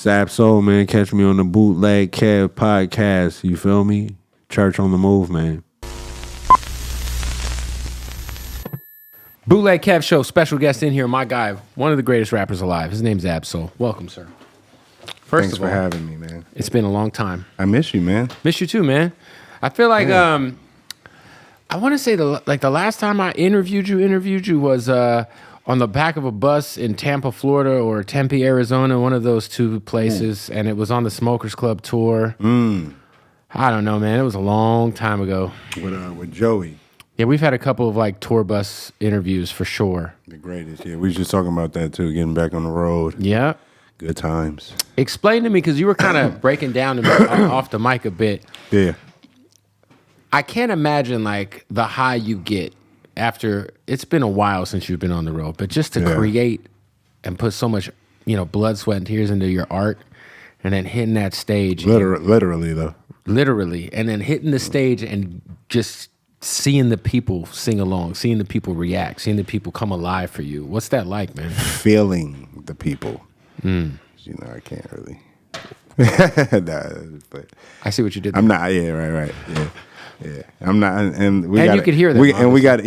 Absol, man. Catch me on the Bootleg Kev podcast. You feel me? Church on the move, man. Bootleg Kev Show, special guest in here, my guy, one of the greatest rappers alive. His name's Absol. Welcome, sir. Thanks for having me, man. It's been a long time. I miss you, man. Miss you too, man. I feel like I want to say the last time I interviewed you was on the back of a bus in Tampa, Florida, or Tempe, Arizona, one of those two places, and it was on the Smokers Club tour. I don't know, man. It was a long time ago. With Joey. Yeah, we've had a couple of like tour bus interviews for sure. The greatest, yeah. We was just talking about that too, getting back on the road. Yeah. Good times. Explain to me, because you were kind of breaking down off the mic a bit. Yeah. I can't imagine like the high you get after, it's been a while since you've been on the road, but just to create and put so much, blood, sweat, and tears into your art, and then hitting that stage. Literally, though. Literally. And then hitting the stage and just seeing the people sing along, seeing the people react, seeing the people come alive for you. What's that like, man? Feeling the people. I can't really. But I see what you did there. I'm not. Yeah, right. Yeah. I'm not. And you could hear that. We got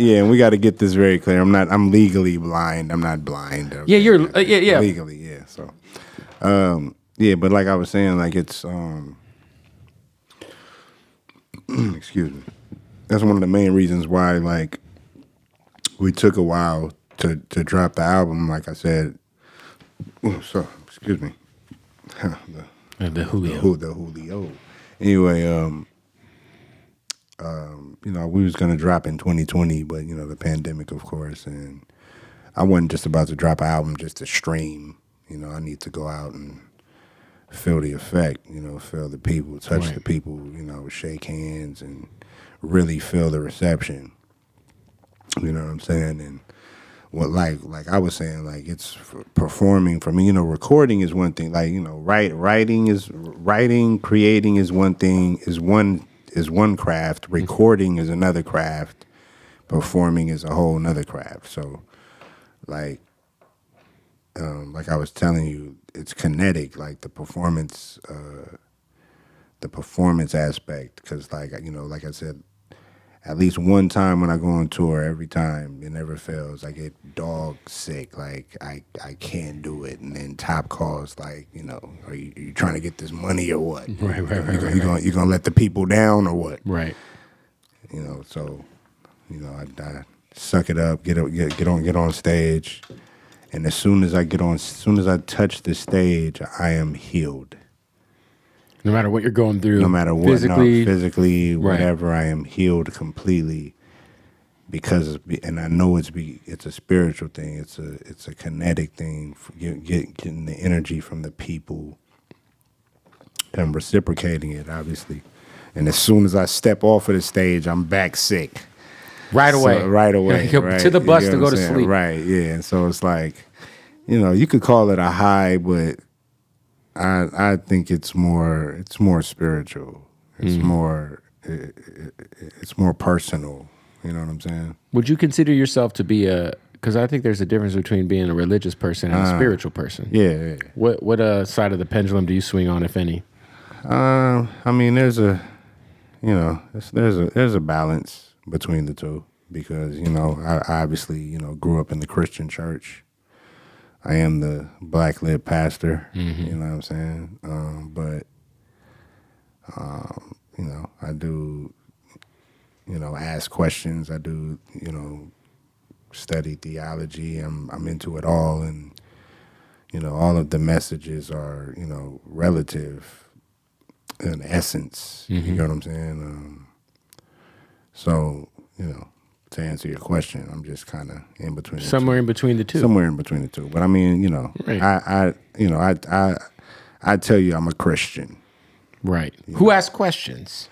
to get this very clear. I'm legally blind. I'm not blind. Okay? Yeah, you're. Yeah. Legally, yeah. So, but like I was saying, like it's. Excuse me. That's one of the main reasons why, like, we took a while to drop the album. Like I said. Excuse me. The Julio. The Julio. Anyway, we was gonna drop in 2020, but the pandemic, of course, and I wasn't just about to drop an album just to stream. I need to go out and feel the effect. Feel the people, touch the people. Shake hands and really feel the reception. You know what I'm saying? And what like I was saying, like it's performing for me. Recording is one thing. Like writing, creating is one thing. Is one craft. Recording is another craft. Performing is a whole nother craft. So, like I was telling you, it's kinetic. Like the performance aspect. Because like I said. At least one time when I go on tour, every time, it never fails. I get dog sick, like I can't do it. And then Top calls, like, are you trying to get this money or what? Right. You gonna let the people down or what? Right. So, I suck it up, get on stage, and as soon as I touch the stage, I am healed. No matter what you're going through, no matter what, physically, whatever, right. I am healed completely because, and I know it's a spiritual thing. It's a kinetic thing. Getting the energy from the people and reciprocating it, obviously. And as soon as I step off of the stage, I'm back sick. Right away. Right. To the bus to go to sleep. Right. Yeah. And so it's like, you could call it a high, but I think it's more spiritual. It's more personal. You know what I'm saying? Would you consider yourself to be because I think there's a difference between being a religious person and a spiritual person. Yeah. What side of the pendulum do you swing on, if any? I mean, there's a balance between the two because I obviously grew up in the Christian church. I am the black lit pastor, you know what I'm saying? But I do, ask questions. I do, study theology. I'm into it all. And, all of the messages are, relative in essence. You know what I'm saying? So, to answer your question, I'm just kind of in between. Somewhere in between the two. Somewhere in between the two. But I mean, right. I tell you, I'm a Christian. Right. Who asks questions?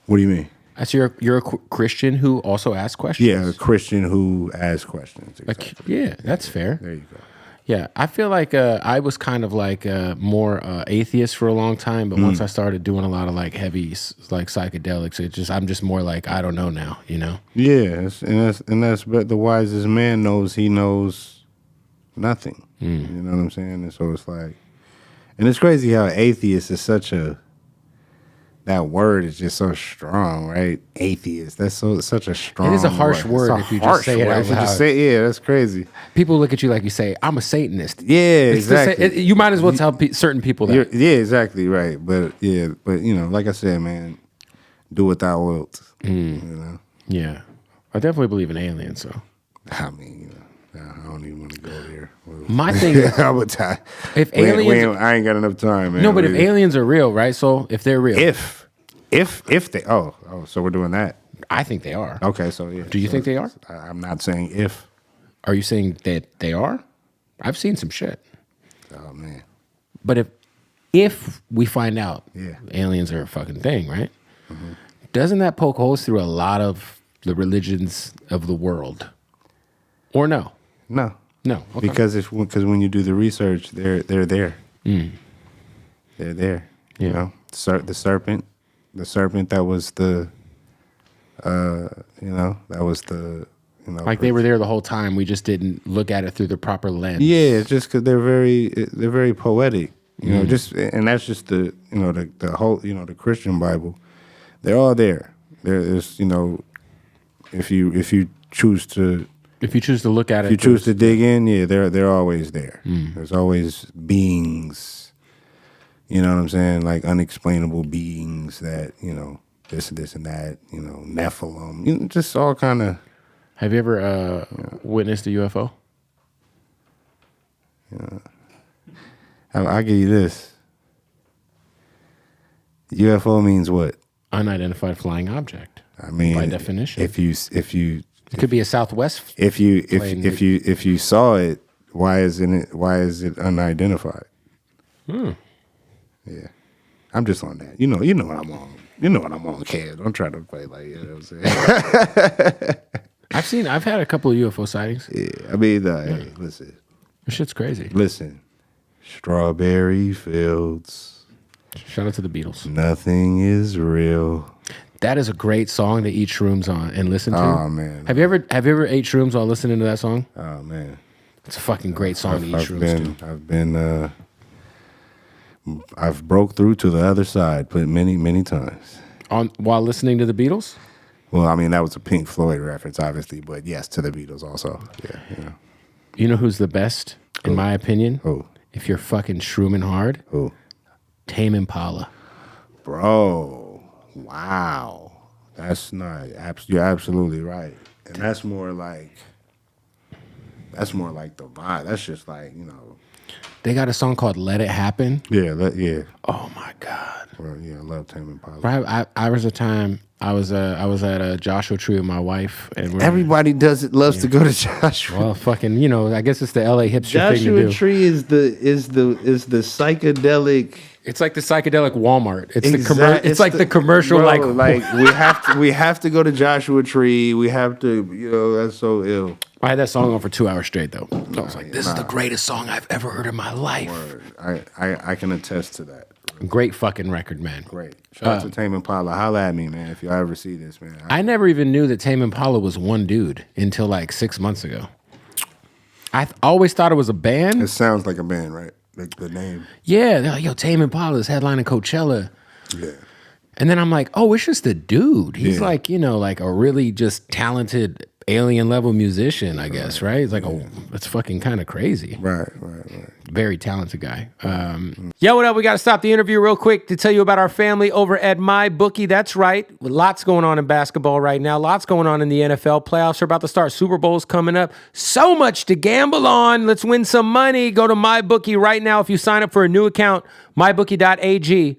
What do you mean? So you're a Christian who also asks questions? Yeah, a Christian who asks questions. Exactly. Yeah, that's fair. There you go. Yeah, I feel like I was kind of like more atheist for a long time, but once I started doing a lot of like heavy like psychedelics, I'm just more like I don't know now, Yeah, and that's but the wisest man knows he knows nothing. You know what I'm saying? And so it's like, And it's crazy how atheist is that word is just so strong, right? Atheist. That's such a strong. It is a harsh word if you just say it out loud. Yeah, that's crazy. People look at you like you say, "I'm a Satanist." Yeah, exactly. You might as well tell certain people that. Yeah, exactly right. But like I said, man, do what thou wilt. You know. Yeah, I definitely believe in aliens. So I mean, I don't even want to go there. my thing is, if aliens, I ain't got enough time, man. No, but if aliens are real, right? So if they're real, if they, so we're doing that. I think they are. Okay, so yeah. Do you think they are? I'm not saying if. Are you saying that they are? I've seen some shit. Oh man. But if we find out, Yeah, aliens are a fucking thing, right? Mm-hmm. Doesn't that poke holes through a lot of the religions of the world? Or no? No. No. Okay. Because when you do the research, they're there. They're there. Yeah. You know, the serpent that was the, that was the, like they were there the whole time. We just didn't look at it through the proper lens. Yeah, just because they're very poetic. You know, and that's just the whole the Christian Bible. They're all there. There's if you choose to. If you choose to look at it, if you choose to dig in, yeah, they're always there. There's always beings, you know what I'm saying, like unexplainable beings that this and that, Nephilim, just all kind of. Have you ever witnessed a UFO? Yeah, I'll give you this. UFO means what? Unidentified flying object. I mean, by definition, if you. It could be a Southwest. If you saw it, why is it unidentified? Yeah, I'm just on that. You know what I'm on. You know what I'm on, kid. Don't try to play like you know what I'm saying. I've had a couple of UFO sightings. Yeah, I mean, hey, listen. This shit's crazy. Listen, strawberry fields. Shout out to the Beatles. Nothing is real. That is a great song to eat shrooms on and listen to. Oh man! Have you ever ate shrooms while listening to that song? Oh man! It's a fucking great song to eat shrooms to. I've broke through to the other side, but many times. While listening to the Beatles? Well, I mean that was a Pink Floyd reference, obviously, but yes, to the Beatles also. Yeah. You know who's the best, in my opinion? Who? If you're fucking shrooming hard? Who? Tame Impala. Bro. Wow, that's not. You're absolutely right, and that's more like the vibe. That's just like They got a song called "Let It Happen." Yeah. Oh my god. Well, yeah, I love Tame Impala. Right, I was a time I was at a Joshua Tree with my wife, and everybody loves to go to Joshua. Well, fucking, I guess it's the LA hipster thing to do. Joshua Tree is the psychedelic. It's like the psychedelic Walmart. It's it's the commercial. Bro, like we have to go to Joshua Tree. We have to. That's so ill. I had that song on for 2 hours straight though. I was like, this is the greatest song I've ever heard in my life. Word. I can attest to that. Great fucking record, man. Great. Shout out to Tame Impala. Holla at me, man, if you ever see this, man. I never even knew that Tame Impala was one dude until like 6 months ago. I always thought it was a band. It sounds like a band, right? Like the name. Yeah, they're like, yo, Tame Impala's headlining Coachella. Yeah. And then I'm like, oh, it's just a dude. He's like, like a really just talented alien level musician, I guess, right? It's like, it's fucking kind of crazy. Right. Very talented guy. Yo, what up? We got to stop the interview real quick to tell you about our family over at MyBookie. That's right. Lots going on in basketball right now. Lots going on in the NFL. Playoffs are about to start. Super Bowl's coming up. So much to gamble on. Let's win some money. Go to MyBookie right now. If you sign up for a new account, mybookie.ag,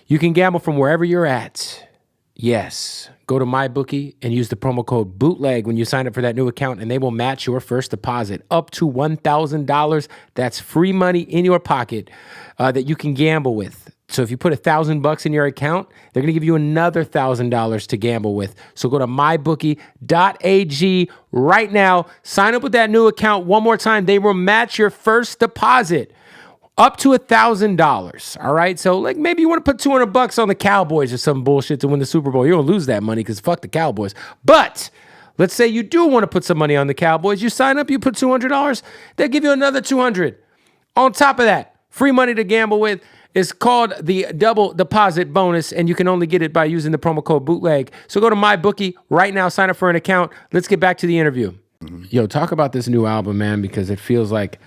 you can gamble from wherever you're at. Yes. Go to MyBookie and use the promo code BOOTLEG when you sign up for that new account, and they will match your first deposit up to $1,000. That's free money in your pocket that you can gamble with. So if you put $1,000 in your account, they're going to give you another $1,000 to gamble with. So go to mybookie.ag right now. Sign up with that new account one more time. They will match your first deposit up to $1,000. All right. So like maybe you want to put $200 on the Cowboys or some bullshit to win the Super Bowl. You don't lose that money because fuck the Cowboys. But let's say you do want to put some money on the Cowboys. You sign up, you put $200. They'll give you another $200. On top of that, free money to gamble with. It's called the double deposit bonus, and you can only get it by using the promo code Bootleg. So go to MyBookie right now, sign up for an account. Let's get back to the interview. Yo, talk about this new album, man, because it feels like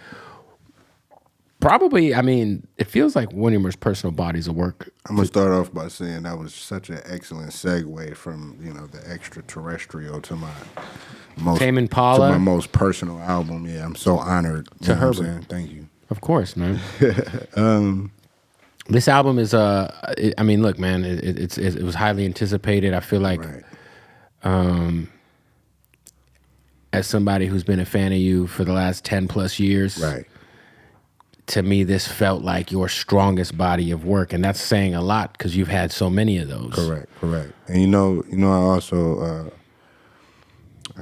it feels like one of your most personal bodies of work. I'm gonna start off by saying that was such an excellent segue from the extraterrestrial to my Tame Impala. to my most personal album. Yeah, I'm so honored. To Herbert. Thank you. Of course, man. This album is look, man, it was highly anticipated. I feel like, Right. As somebody who's been a fan of you for the last 10 plus years, Right. to me, this felt like your strongest body of work, and that's saying a lot because you've had so many of those. Correct. And I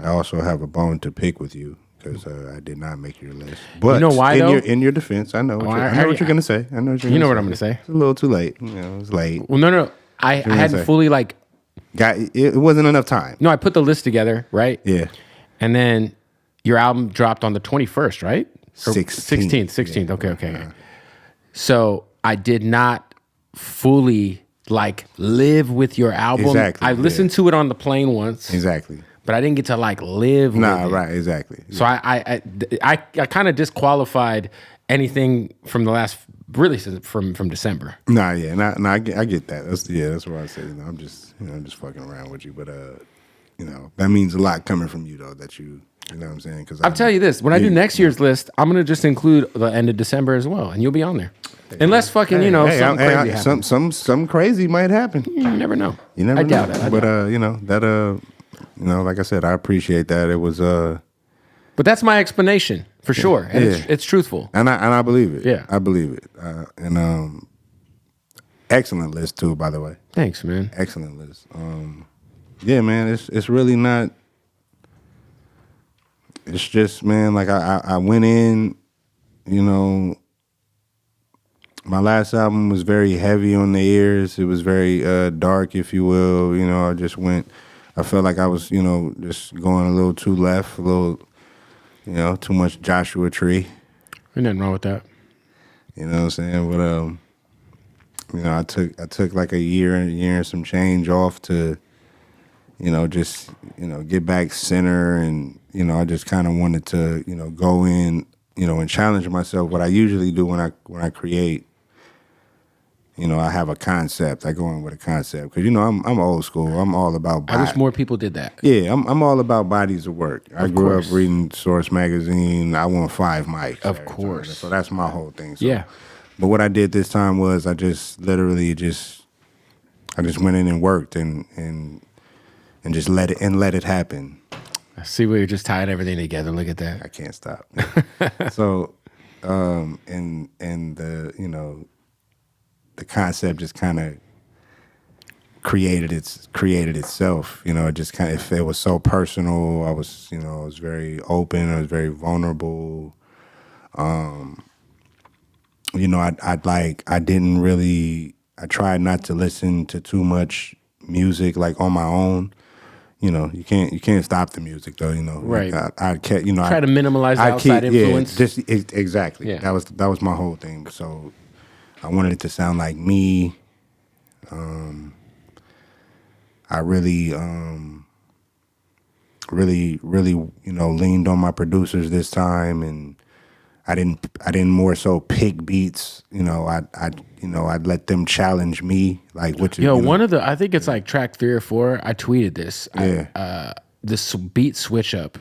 also have a bone to pick with you because I did not make your list. But you know why, in though? in your defense, I know what you're gonna say. I know what you're You know gonna what I'm gonna say. It's a little too late. It's late. Well, no. I hadn't say? fully It wasn't enough time. I put the list together, right? Yeah. And then your album dropped on the 21st, right? Or 16th. 16th. Yeah. Okay. So I did not fully live with your album. Exactly, I listened to it on the plane once. Exactly. But I didn't get to live with it. Right, exactly. So I kind of disqualified anything from the last, really from December. I get that. That's why I say, I'm just fucking around with you. But that means a lot coming from you though, that you know what I'm saying? Because I'll tell you this, when I do next year's list, I'm going to just include the end of December as well, and you'll be on there. Unless something crazy happens. Some crazy might happen. You never know. You never I know. doubt it. But like I said, I appreciate that. It was But that's my explanation for sure, and it's truthful. and I believe it. Yeah. I believe it. And excellent list too, by the way. Thanks, man. Excellent list. Yeah, man, it's really not. It's just, man, I went in, my last album was very heavy on the ears. It was very dark, if you will. I felt like I was, just going a little too left, a little, too much Joshua Tree. Ain't nothing wrong with that. You know what I'm saying? But I took like a year and some change off to, just get back center, and I just kind of wanted to go in, and challenge myself. What I usually do when I create, I have a concept. I go in with a concept because I'm old school. I'm all about. I wish more people did that. Yeah, I'm all about bodies of work. I grew up course. reading Source magazine. I want 5 mics. Of course. So that's my whole thing. So, Yeah. But what I did this time was I just literally I just went in and worked and just let it happen. I see where you're just tying everything together. Look at that. I can't stop. So, and the concept just kind of created itself. It just kind of, it was so personal. I was very open. I was very vulnerable. I tried not to listen to too much music on my own. You can't stop the music though. Right. I kept, Try to minimize the outside influence. Yeah, exactly. Yeah. That was my whole thing. So I wanted it to sound like me. I really leaned on my producers this time, and I didn't more so pick beats. I'd let them challenge me. I think it's track 3 or 4. I tweeted this. Yeah. This beat switch up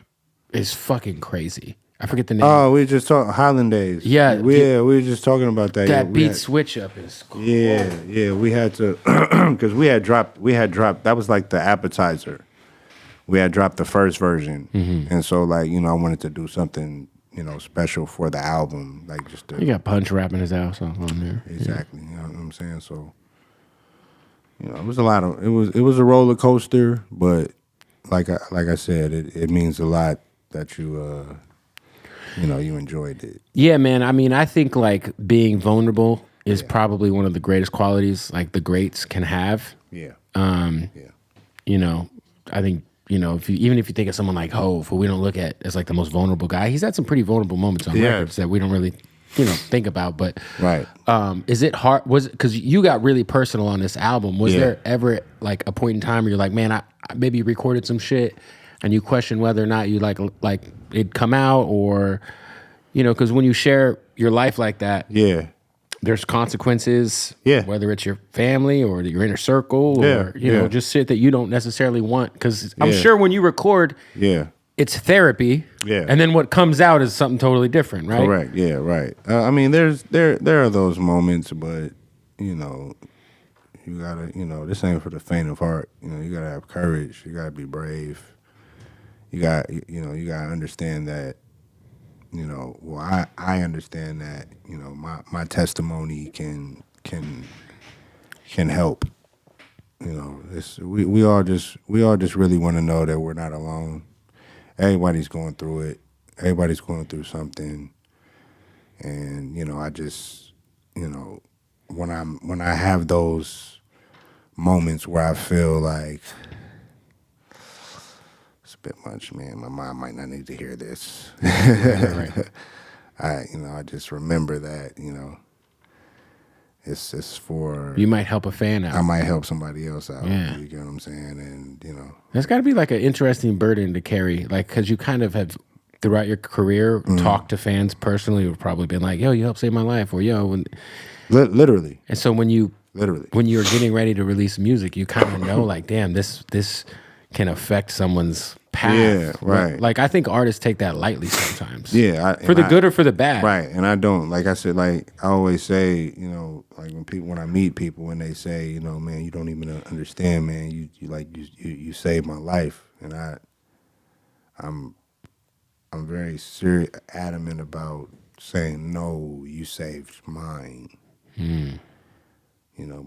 is fucking crazy. I forget the name. Oh, we just talking Highland Days. Yeah, we were just talking about that. That beat switch up is cool. Yeah. We had to because we had dropped. That was like the appetizer. We had dropped the first version, and so I wanted to do something special for the album, You got Punch rapping his ass off on there. Exactly. You know what I'm saying? So it was it was a roller coaster, but like I said, it means a lot that you you enjoyed it. Yeah, man. I mean, I think being vulnerable is probably one of the greatest qualities the greats can have. Yeah. I think even if you think of someone like Hov, who we don't look at as the most vulnerable guy, he's had some pretty vulnerable moments on records that we don't really think about. But Right. is it hard? Was it because you got really personal on this album? Was there ever like a point in time where you're like, man, I maybe recorded some shit, and you question whether or not you like it'd come out, or because when you share your life like that, Yeah. there's consequences. Yeah. Whether it's your family or your inner circle, or just shit that you don't necessarily want. Because I'm sure when you record, it's therapy. Yeah. And then what comes out is something totally different, right? Correct. Yeah. Right. I mean, there are those moments, but you gotta, this ain't for the faint of heart. You gotta have courage. You gotta be brave. You gotta understand that. Well, I understand that. My testimony can help. We all just really want to know that we're not alone. Everybody's going through it. Everybody's going through something. And I just when I have those moments where I feel like it's a bit much, man. My mom might not need to hear this. Right. I just remember that it's for You might help a fan out. I might help somebody else out. Yeah. You get what I'm saying? And That's got to be like an interesting burden to carry, like because you kind of have throughout your career talked to fans personally who've probably been like, "Yo, you helped save my life," or "Yo," literally. And so when you're Literally. getting ready to release music, you kind of know, like, damn, this can affect someone's path. Yeah, right. Like I think artists take that lightly sometimes. Yeah, for the good or for the bad. Right, and I don't. Like I said, like I always say, like when I meet people, when they say, man, you don't even understand, man. You saved my life, and I'm very adamant about saying no. You saved mine.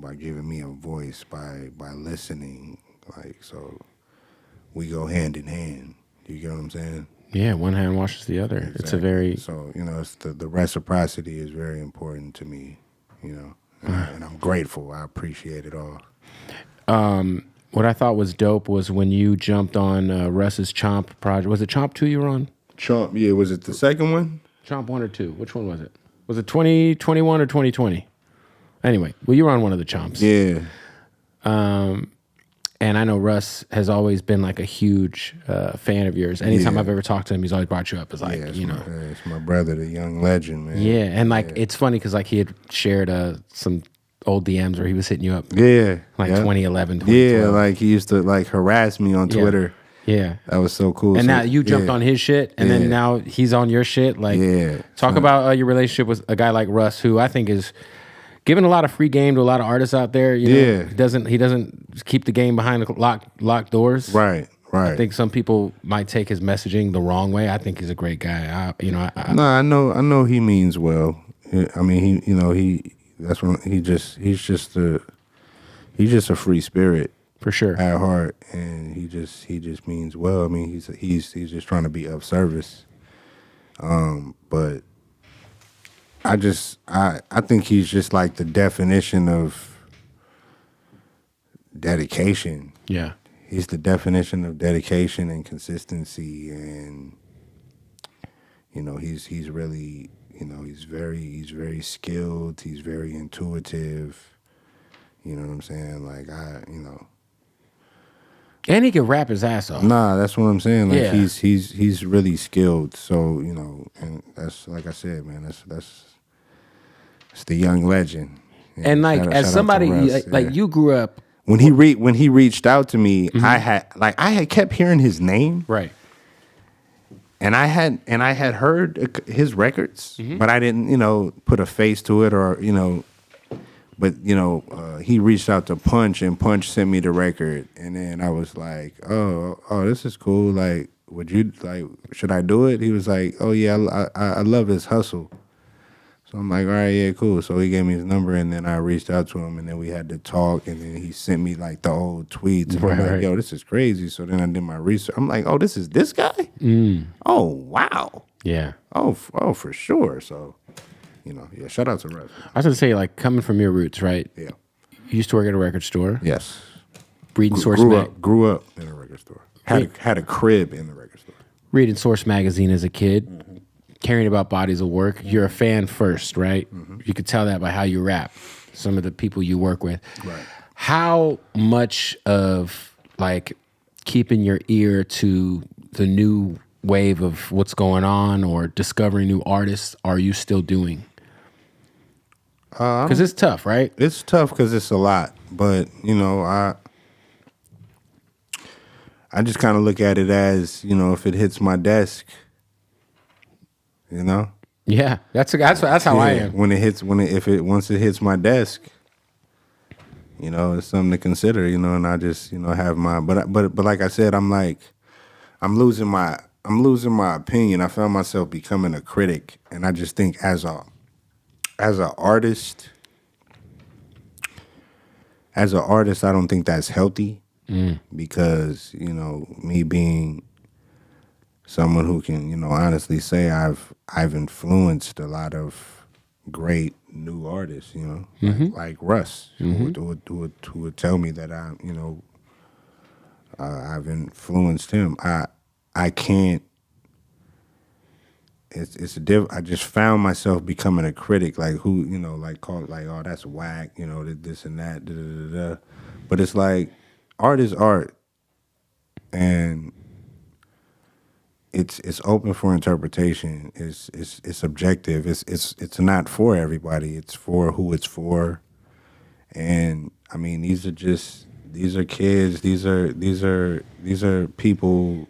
By giving me a voice, by listening, like so. We go hand in hand. You get what I'm saying? Yeah, one hand washes the other. Exactly. It's a very it's the reciprocity is very important to me. And I'm grateful. I appreciate it all. What I thought was dope was when you jumped on Russ's Chomp project. Was it Chomp 2 you were on? Chomp, yeah. Was it the second one? Chomp 1 or 2? Which one was it? Was it 2021 or 2020? Anyway, well, you were on one of the Chomps. Yeah. And I know Russ has always been like a huge fan of yours. Anytime I've ever talked to him, he's always brought you up as like, it's my brother, the young legend, man. Yeah, and like it's funny because like he had shared some old DMs where he was hitting you up. Yeah. Like 2011, 2012. Yeah, like he used to like harass me on Twitter. Yeah. That was so cool. And now you jumped on his shit, and then now he's on your shit. Like, talk about your relationship with a guy like Russ, who I think is giving a lot of free game to a lot of artists out there. He doesn't keep the game behind the locked doors. Right. I think some people might take his messaging the wrong way. I think he's a great guy. I know he means well. I mean, he's just a free spirit. For sure. At heart, and he just means well. I mean, he's just trying to be of service. But I think he's just like the definition of dedication. Yeah. He's the definition of dedication and consistency, and he's really he's very skilled. He's very intuitive. You know what I'm saying? Like And he can rap his ass off. Nah, that's what I'm saying. Like he's really skilled. So and that's like I said, man. That's the young legend. And like as somebody like you grew up when he reached out to me, I had kept hearing his name, right, and I had heard his records, but I didn't put a face to it or But he reached out to Punch, and Punch sent me the record, and then I was like, "Oh, this is cool. Like, should I do it?" He was like, "Oh yeah, I love his hustle." So I'm like, "All right, yeah, cool." So he gave me his number, and then I reached out to him, and then we had to talk, and then he sent me like the old tweets, and I'm like, "Yo, this is crazy." So then I did my research. I'm like, "Oh, this is this guy? Oh, wow. Yeah. Oh, for sure." So. Shout out to Russ. I was going to say, like, coming from your roots, right? Yeah. You used to work at a record store. Yes. Reading Source grew up in a record store. Had a crib in the record store. Reading Source magazine as a kid. caring about bodies of work, you're a fan first, right? You could tell that by how you rap, some of the people you work with. Right. How much of like keeping your ear to the new wave of what's going on or discovering new artists are you still doing? Because it's tough, right? It's tough because it's a lot, but you know, I just kind of look at it as, you know, if it hits my desk, you know. Yeah, that's how I am. Once it hits my desk, you know, it's something to consider, you know, and I just, you know, have my but like I said, I'm losing my opinion. I found myself becoming a critic, and I just think as an artist, I don't think that's healthy because, you know, me being someone who can, you know, honestly say I've influenced a lot of great new artists, you know, like Russ, who would tell me that I've influenced him. I can't. I just found myself becoming a critic, like who, you know, like call it like, oh, that's whack, you know, this and that, da, da, da, da. But it's like art is art, and it's open for interpretation. It's subjective. It's not for everybody. It's for who it's for. And I mean, these are kids. These are people,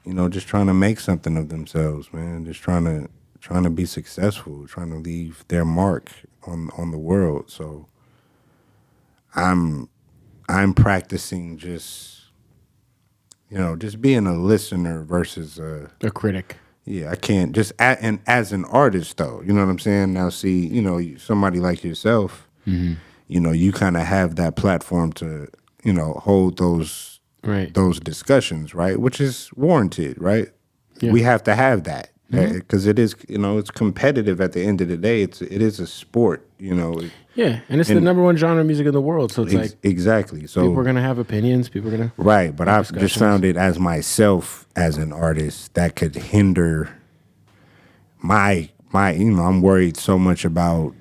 you know, just trying to make something of themselves, man. Just trying to be successful, trying to leave their mark on the world. So I'm practicing just, you know, just being a listener versus a critic. Yeah, I can't just and as an artist though, you know what I'm saying? Now see, you know, somebody like yourself, you know, you kind of have that platform to, you know, hold those discussions, right? Which is warranted, right? Yeah. We have to have that because it is, you know, it's competitive at the end of the day. It is a sport, you know. Yeah, and it's the number one genre of music in the world, so it's like exactly. So people are gonna have opinions. People are gonna right, but I've just found it as myself as an artist that could hinder my. You know, I'm worried so much about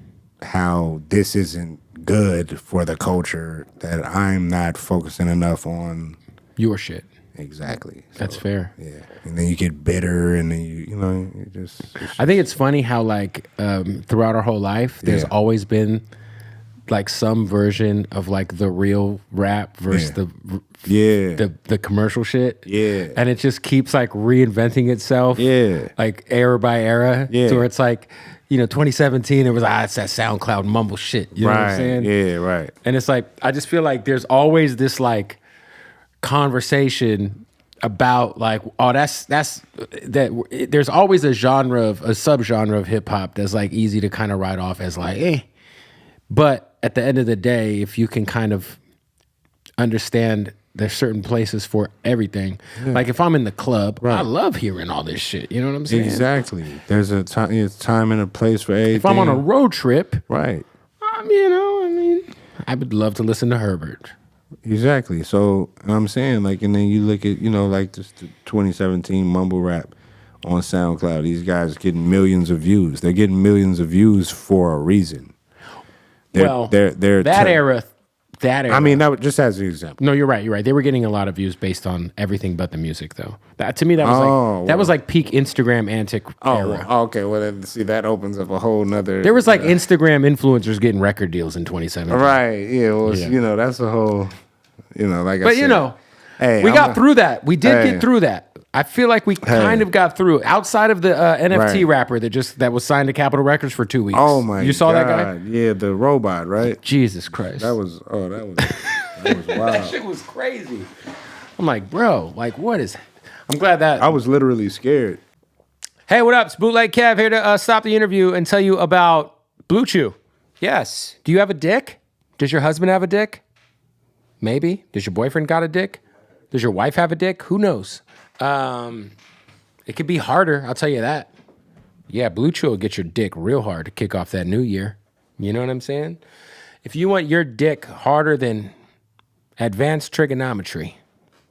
how this isn't good for the culture that I'm not focusing enough on your shit. Exactly. So, that's fair. Yeah, and then you get bitter, and then you know, you just. I think it's funny how like throughout our whole life, there's always been like some version of like the real rap versus the commercial shit. Yeah. And it just keeps like reinventing itself. Yeah. Like era by era. Yeah. To where it's like, you know, 2017, it was it's that SoundCloud mumble shit. You know what I'm saying? Yeah, right. And it's like, I just feel like there's always this like conversation about like, oh, that's that there's always a subgenre of hip hop that's like easy to kind of write off as like, But at the end of the day, if you can kind of understand there's certain places for everything. Yeah. Like if I'm in the club, I love hearing all this shit. You know what I'm saying? Exactly. There's a time and a place for everything. If I'm on a road trip, right. I would love to listen to Herbert. Exactly. So I'm saying, like, and then you look at, you know, like this 2017 mumble rap on SoundCloud. These guys getting millions of views. They're getting millions of views for a reason. They're that era. I mean, that was just as an example. No, you're right. They were getting a lot of views based on everything but the music, though. To me, that was like peak Instagram antic era. Okay. Well, then see, that opens up a whole nother. There was like Instagram influencers getting record deals in 2017. Right. Yeah. Well, you know, that's a whole. You know, like. But I said, you know, we got through that. We did get through that. I feel like we kind of got through outside of the NFT rapper that was signed to Capitol Records for 2 weeks. Oh my! You saw that guy? Yeah, the robot, right? Jesus Christ! That was wild. That shit was crazy. I'm like, bro, like what is? I'm glad that I was literally scared. Hey, what up? It's Bootleg Kev here to stop the interview and tell you about Blue Chew. Yes. Do you have a dick? Does your husband have a dick? Maybe. Does your boyfriend got a dick? Does your wife have a dick? Who knows? It could be harder, I'll tell you that. Yeah, Blue Chew will get your dick real hard to kick off that new year. You know what I'm saying? If you want your dick harder than advanced trigonometry,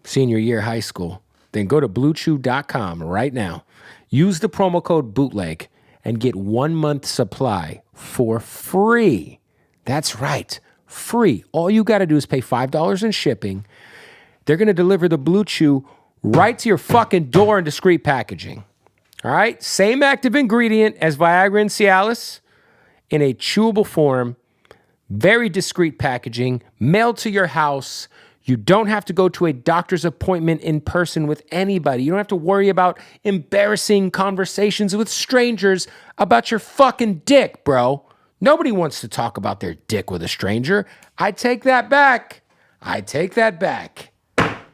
senior year high school, then go to bluechew.com right now. Use the promo code BOOTLEG and get 1 month supply for free. That's right, free. All you got to do is pay $5 in shipping. They're going to deliver the Blue Chew right to your fucking door in discreet packaging. All right? Same active ingredient as Viagra and Cialis in a chewable form, very discreet packaging, mailed to your house. You don't have to go to a doctor's appointment in person with anybody. You don't have to worry about embarrassing conversations with strangers about your fucking dick, bro. Nobody wants to talk about their dick with a stranger. I take that back.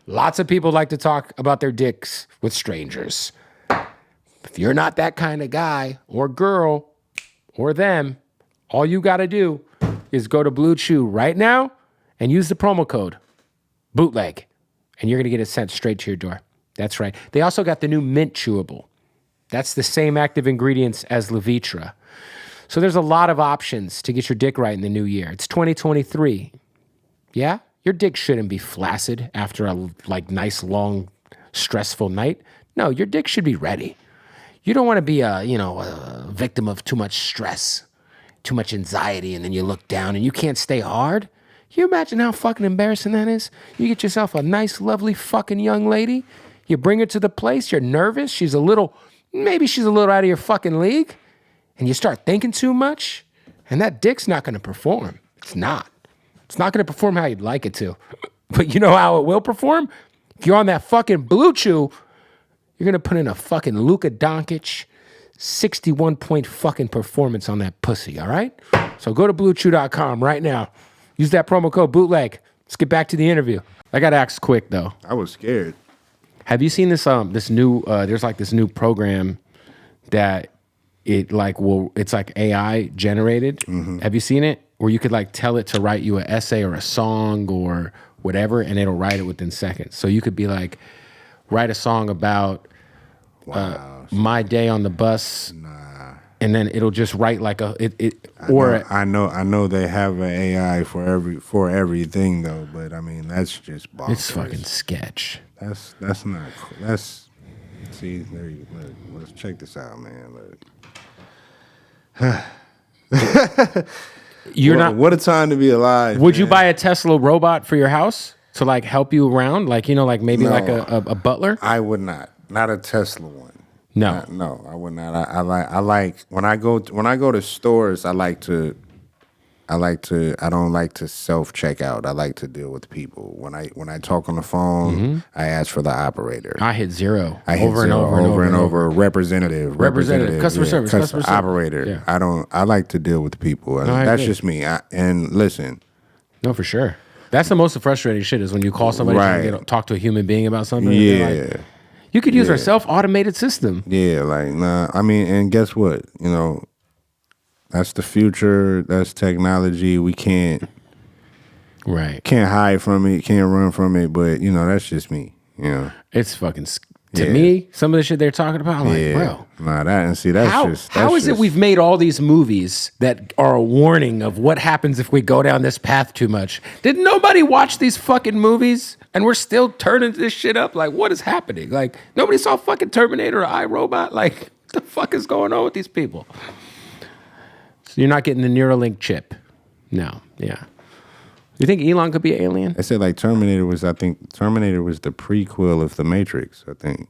Lots of people like to talk about their dicks with strangers. If you're not that kind of guy or girl or them, all you got to do is go to Blue Chew right now and use the promo code BOOTLEG, and you're going to get it sent straight to your door. That's right. They also got the new mint chewable. That's the same active ingredients as Levitra. So there's a lot of options to get your dick right in the new year. It's 2023. Yeah? Your dick shouldn't be flaccid after a nice, long, stressful night. No, your dick should be ready. You don't want to be a victim of too much stress, too much anxiety, and then you look down and you can't stay hard. Can you imagine how fucking embarrassing that is? You get yourself a nice, lovely fucking young lady. You bring her to the place. You're nervous. Maybe she's a little out of your fucking league. And you start thinking too much. And that dick's not going to perform. It's not. It's not going to perform how you'd like it to. But you know how it will perform? If you're on that fucking Blue Chew, you're going to put in a fucking Luka Doncic 61-point fucking performance on that pussy, all right? So go to BlueChew.com right now. Use that promo code BOOTLEG. Let's get back to the interview. I got to ask quick, though. I was scared. Have you seen this new there's this new program that it's like AI generated? Mm-hmm. Have you seen it? Where you could tell it to write you an essay or a song or whatever, and it'll write it within seconds. So you could be write a song about my day on the bus. Nah. And then it'll just write I know they have an AI for everything though, but I mean that's just bonkers. It's fucking sketch. That's not cool. See, there you look. Let's check this out, man. Look. What a time to be alive. Would you buy a Tesla robot for your house to help you around? Maybe a butler? I would not. Not a Tesla one. No. No, I would not. I like when I go to stores, I don't like to self check out. I like to deal with people. When I talk on the phone, mm-hmm. I ask for the operator. I hit zero. Over and over. Representative. Customer service. Operator. Yeah. I like to deal with people. That's just me. And listen. No, for sure. That's the most frustrating shit is when you call somebody trying to talk to a human being about something. Yeah. You could use our self-automated system. Yeah, nah. I mean, and guess what? That's the future. That's technology. We can't hide from it. Can't run from it. But that's just me. It's fucking to me. Some of the shit they're talking about, I'm bro. Nah, that's how is it we've made all these movies that are a warning of what happens if we go down this path too much? Did nobody watch these fucking movies? And we're still turning this shit up. What is happening? Nobody saw fucking Terminator or iRobot. What the fuck is going on with these people? So you're not getting the Neuralink chip. No. Yeah. You think Elon could be an alien? I said Terminator was the prequel of The Matrix, I think.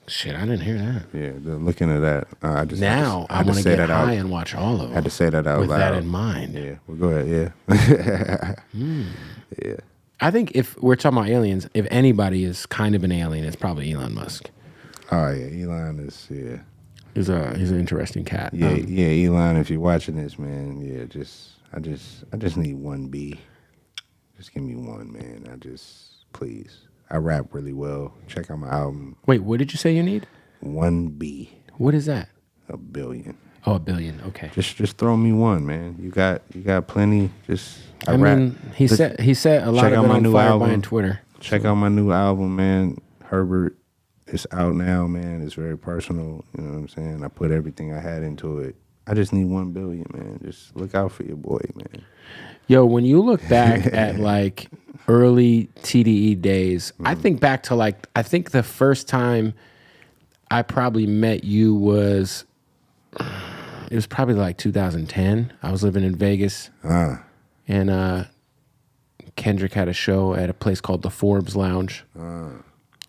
Shit, I didn't hear that. Yeah, looking at that. I want to get high and watch all of them. I had to say that out loud. With that in mind. Yeah, well, go ahead, yeah. Yeah. I think if we're talking about aliens, if anybody is kind of an alien, it's probably Elon Musk. Oh, yeah, Elon is, He's an interesting cat. Yeah, Elon, if you're watching this, man, I just need one B. Just give me one, man. Please. I rap really well. Check out my album. Wait, what did you say you need? 1B. What is that? $1 billion. Oh, $1 billion. Okay. Just throw me one, man. You got plenty. I mean, he set a lot of it on fire by Twitter. Check out my new album, man. Herbert. It's out now, man. It's very personal. You know what I'm saying? I put everything I had into it. I just need 1 billion, man. Just look out for your boy, man. Yo, when you look back at early TDE days, I think back to I think the first time I probably met you was, it was probably like 2010. I was living in Vegas. And Kendrick had a show at a place called the Forbes Lounge.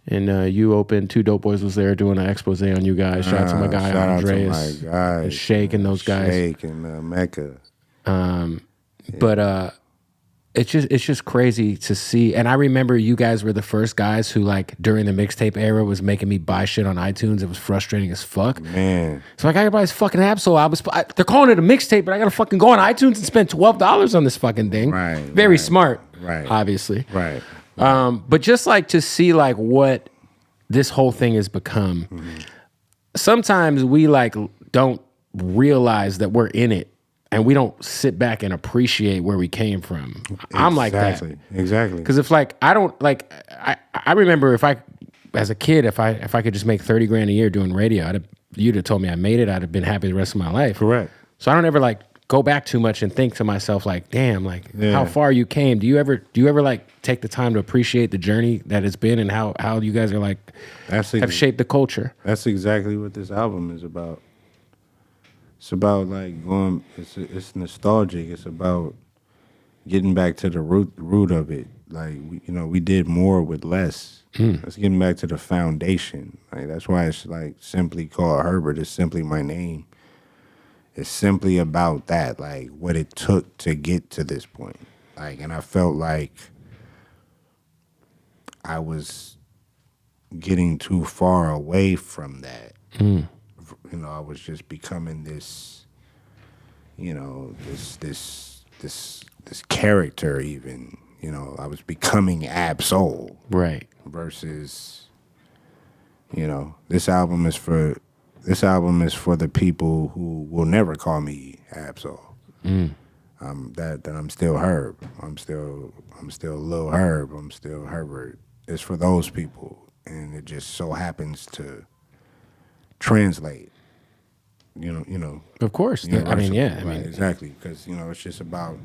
And you opened, Two Dope Boys was there doing an expose on you guys. Shout out to my guy, Andreas. And Shake and those guys. Shake and Mecca. But it's just crazy to see. And I remember you guys were the first guys who, like, during the mixtape era was making me buy shit on iTunes. It was frustrating as fuck. Man. So I gotta buy this fucking app. So they're calling it a mixtape, but I gotta fucking go on iTunes and spend $12 on this fucking thing. Right. Very smart. Right. Obviously. Right. But just like to see like what this whole thing has become. Sometimes we like don't realize that we're in it. And we don't sit back and appreciate where we came from. I'm like that. Exactly. Because if like I don't like I remember if I as a kid if I could just make 30 grand a year doing radio, you'd have told me I made it. I'd have been happy the rest of my life. Correct. So I don't ever like go back too much and think to myself like, damn, like how far you came. Do you ever like take the time to appreciate the journey that it's been and how you guys are like have shaped the culture? That's exactly what this album is about. It's about like going. It's nostalgic. It's about getting back to the root of it. Like we did more with less. It's getting back to the foundation. Like that's why it's like simply called Herbert. It's simply my name. It's simply about that. Like what it took to get to this point. Like, and I felt like I was getting too far away from that. I was just becoming this, this character even, I was becoming Ab-Soul. Right. Versus, this album is for the people who will never call me Ab-Soul. That I'm still Herb. I'm still Lil Herb. I'm still Herbert. It's for those people. And it just so happens to translate. Of course. I mean, yeah. Right, exactly. Because, it's just about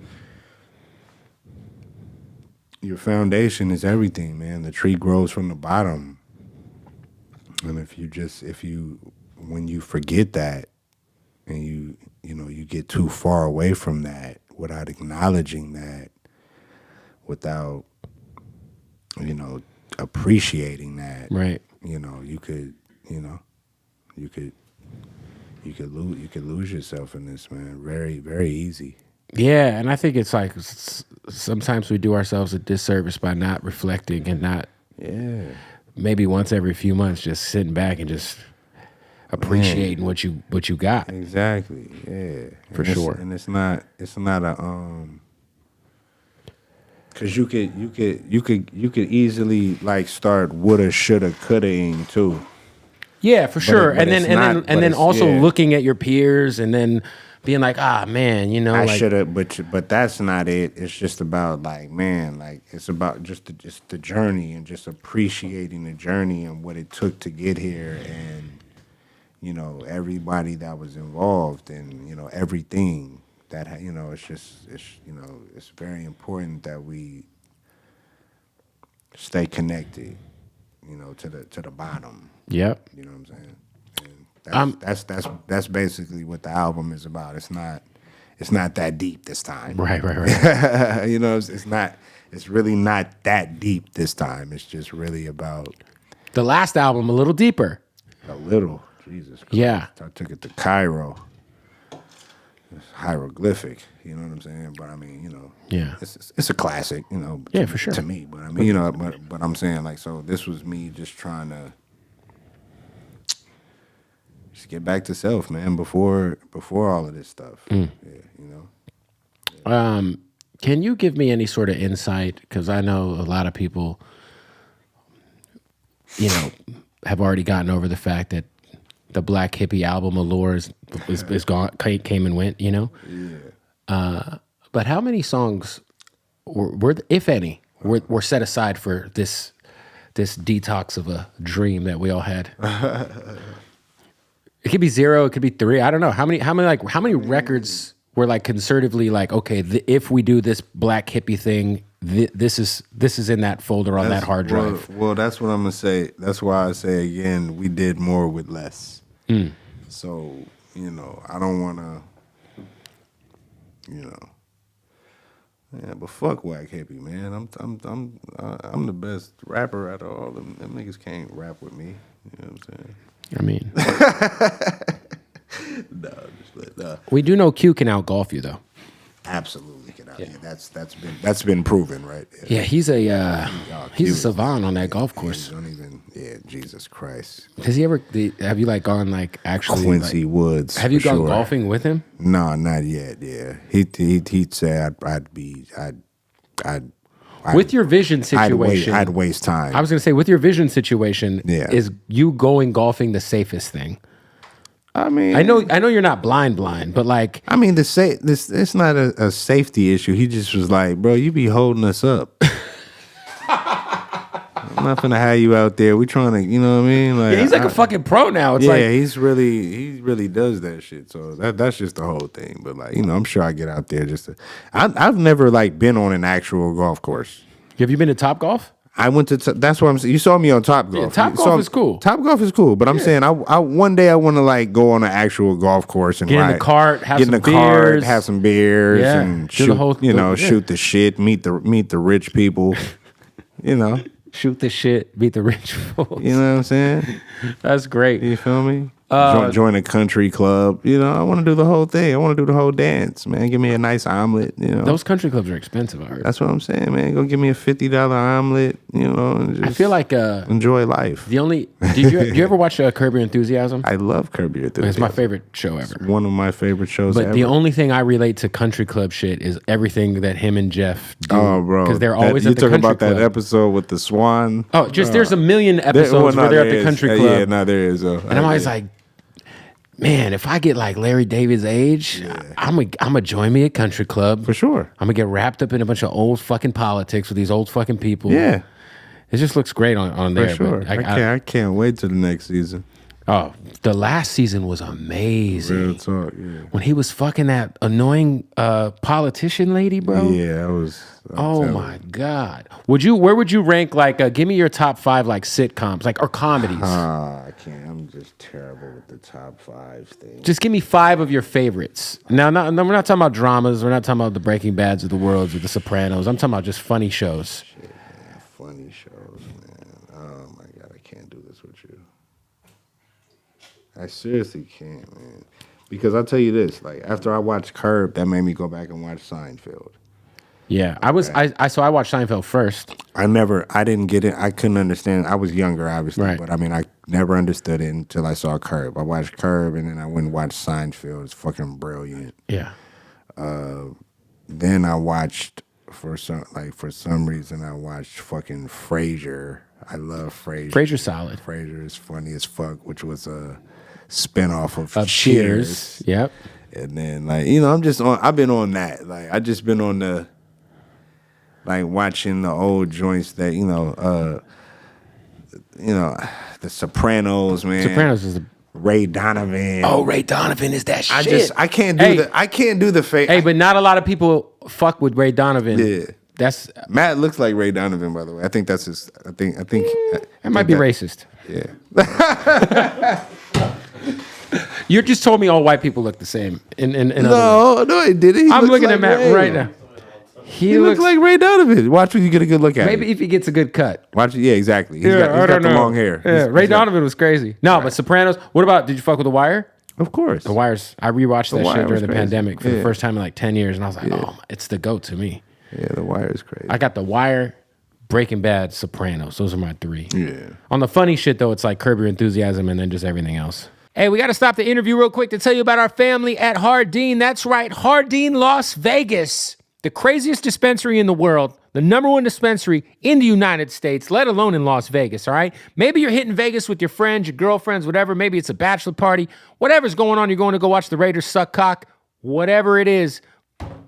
your foundation is everything, man. The tree grows from the bottom. And when you forget that and you get too far away from that without acknowledging that, without, appreciating that. Right. You could lose yourself in this, man. Very, very easy. Yeah, and I think it's like sometimes we do ourselves a disservice by not reflecting and not maybe once every few months just sitting back and just appreciating what you got. Exactly. Yeah. For sure. And it's not a because you could easily like start woulda, shoulda, coulda-ing too. Yeah, for sure. And then also looking at your peers and then being like, man, I like, should have, but that's not it. It's just about like, man, like it's about just the journey and just appreciating the journey and what it took to get here, and everybody that was involved and everything that it's very important that we stay connected, to the bottom. Yep. You know what I'm saying? And that's basically what the album is about. It's not that deep this time. Right. It's really not that deep this time. It's just really about the last album a little deeper. A little. Jesus Christ. Yeah. I took it to Cairo. It's hieroglyphic, you know what I'm saying? But I mean, yeah, it's a classic, Yeah, for sure. To me, but I mean, but I'm saying like, so this was me just trying to just get back to self, man. Before all of this stuff, Can you give me any sort of insight? Because I know a lot of people, have already gotten over the fact that the Black Hippie album Allure is gone, came and went, Yeah. But how many songs were if any, were set aside for this detox of a dream that we all had? It could be 0, it could be 3. I don't know. How many records were like conservatively like, okay, if we do this Black Hippie thing, this is in that folder on that hard drive. Well, that's what I'm gonna say. That's why I say again, we did more with less. So I don't want to, yeah. But fuck Whack Hippie, man. I'm the best rapper out of all of them. Them niggas can't rap with me. You know what I'm saying? I mean, we do know Q can outgolf you though. Absolutely get out here. That's been proven, right? Yeah, he's a savant on that golf course. Don't even. Yeah, Jesus Christ. Has he ever? Have you actually Quincy Woods? Have you gone sure. golfing with him? No, not yet. Yeah, he'd say I'd with your vision situation. I'd waste time. I was gonna say with your vision situation. Yeah. Is you going golfing the safest thing? I mean, I know you're not blind, but like, I mean, it's not a safety issue. He just was like, bro, you be holding us up. I'm not gonna have you out there. We trying to, you know what I mean? Like, he's like a fucking pro now. It's he really does that shit. So that's just the whole thing. But like, I'm sure I get out there just to. I've never been on an actual golf course. Have you been to Top Golf? I went to. That's what I'm saying. You saw me on Top Golf. Yeah, Top Golf is cool. Top Golf is cool, but I'm saying I one day I want to go on an actual golf course and get in the cart, have some beers, and do shoot. The whole, shoot the shit, meet the rich people. Shoot the shit, beat the rich folks. You know what I'm saying? That's great. You feel me? Join a country club. I want to do the whole thing. I want to do the whole dance, man. Give me a nice omelet. Those country clubs are expensive, I heard. That's what I'm saying, man. Go give me a $50 omelet. And just I feel like enjoy life. Did you ever watch Curb Your Enthusiasm? I love Curb Your Enthusiasm. It's my favorite show ever. It's one of my favorite shows ever. But the only thing I relate to country club shit is everything that him and Jeff do. Oh, bro. Because they're always at the country club. You talking about that episode with the swan? Oh, there's a million episodes where they're at the country club. Yeah, no, there is. And I'm always like, man, if I get like Larry David's age, I'm gonna join me a country club. For sure. I'm gonna get wrapped up in a bunch of old fucking politics with these old fucking people. Yeah. It just looks great on there. For sure. I can't wait till the next season. Oh, the last season was amazing. Real talk, yeah. When he was fucking that annoying politician lady, bro. Yeah, Oh my God. Where would you rank give me your top 5 sitcoms or comedies? I can't. I'm just terrible with the top 5 things. Just give me 5 of your favorites. Now, we're not talking about dramas. We're not talking about the Breaking Bads of the world or the Sopranos. I'm talking about just funny shows. Shit, man. Funny shows, man. Oh my God, I can't do this with you. I seriously can't, man. Because I'll tell you this, after I watched Curb, that made me go back and watch Seinfeld. Yeah, I watched Seinfeld first. I didn't get it. I couldn't understand. I was younger, obviously, right. But I mean, I never understood it until I saw Curb. I watched Curb, and then I went and watched Seinfeld. It's fucking brilliant. Yeah. Then I watched for some reason I watched fucking Frasier. I love Frasier. Frasier's solid. Frasier is funny as fuck, which was a spinoff of Cheers. Yep. And then I've been on that. I just been on the watching the old joints that the Sopranos, man. Sopranos is Ray Donovan. Oh, Ray Donovan is that shit. I can't do the fake. Hey, but not a lot of people fuck with Ray Donovan. Yeah. That's Matt looks like Ray Donovan, by the way. I think that's his. I think that might be racist. Yeah. You just told me all white people look the same. No, it didn't. I'm looking at Matt right now. He looks like Ray Donovan. Watch when you get a good look at him. Maybe if he gets a good cut. Watch. Yeah, exactly. He's got the long hair. Yeah, Ray Donovan was crazy. No, but Sopranos. What about? Did you fuck with The Wire? Of course. The Wire's. I rewatched that shit during the crazy. pandemic for the first time in 10 years, and I was like, oh, it's the GOAT to me. Yeah, The Wire is crazy. I got The Wire, Breaking Bad, Sopranos. Those are my 3. Yeah. On the funny shit though, it's Curb Your Enthusiasm and then just everything else. Hey, we got to stop the interview real quick to tell you about our family at Hardin. That's right, Hardin Las Vegas. The craziest dispensary in the world, the #1 dispensary in the United States, let alone in Las Vegas, all right? Maybe you're hitting Vegas with your friends, your girlfriends, whatever. Maybe it's a bachelor party. Whatever's going on, you're going to go watch the Raiders suck cock. Whatever it is,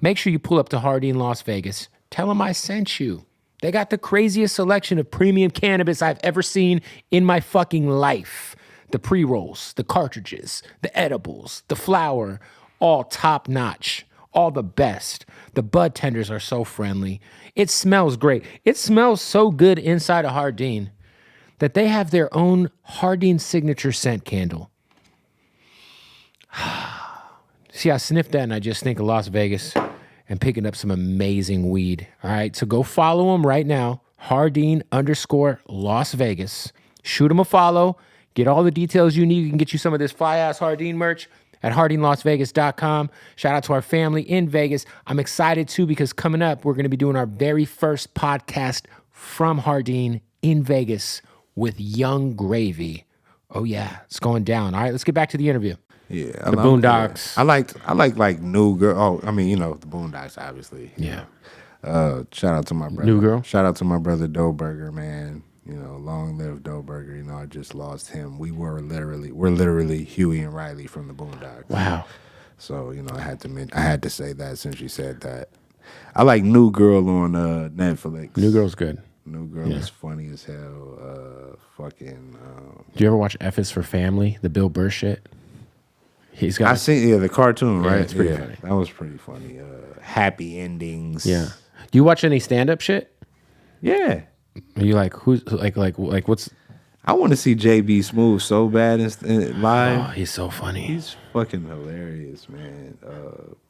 make sure you pull up to Hardin Las Vegas. Tell them I sent you. They got the craziest selection of premium cannabis I've ever seen in my fucking life. The pre-rolls, the cartridges, the edibles, the flower, all top notch. all the best. The bud tenders are so friendly. It smells great. It smells so good inside a Hardin that they have their own Hardin signature scent candle. See, I sniffed that and I just think of Las Vegas and picking up some amazing weed. All right, so go follow them right now. Hardin_Las Vegas. Shoot them a follow. Get all the details you need. We can get you some of this fly-ass Hardin merch at HardinLasVegas.com. Shout out to our family in Vegas. I'm excited too because coming up, we're going to be doing our very first podcast from Hardin in Vegas with Young Gravy. Oh yeah, it's going down. All right, let's get back to the interview. Yeah, The Boondocks. I like New Girl. Oh, I mean, you know, the Boondocks, obviously. Yeah. Shout out to my brother. New Girl. Shout out to my brother Dawg, man. You know, long live Dawg. You know, I just lost him. We're literally Huey and Riley from the Boondocks. Wow. So, you know, I had to say that since you said that. I like New Girl on Netflix. New Girl's good. New Girl is funny as hell. Do you ever watch F is for Family, the Bill Burr shit? He's got. I seen the cartoon, right? It's pretty funny. That was pretty funny. Happy endings. Yeah. Do you watch any stand-up shit? Yeah. Are you like who's like what's? I want to see JB Smooth so bad in live. Oh, he's so funny. He's fucking hilarious, man.